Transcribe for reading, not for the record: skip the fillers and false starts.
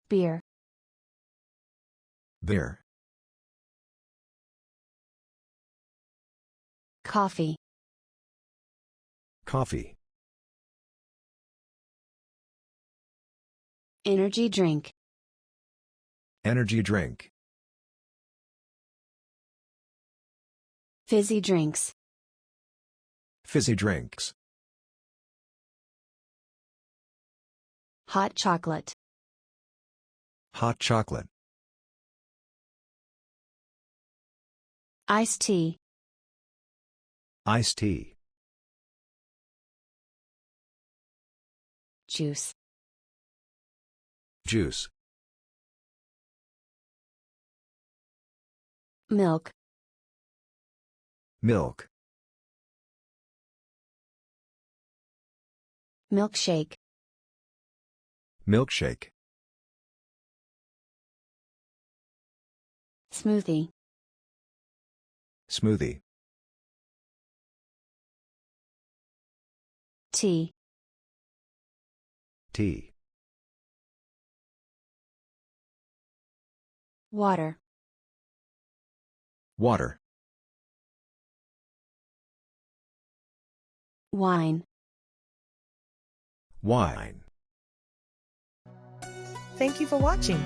Beer. Beer. Coffee. Coffee. Energy drink. Energy drink. Fizzy drinks. Fizzy drinks. Hot chocolate. Hot chocolate. Iced tea. Iced tea. Juice. Juice. Milk. Milk. Milkshake. Milkshake. Smoothie. Smoothie. Tea. Tea. Water. Water. Wine. Wine. Thank you for watching.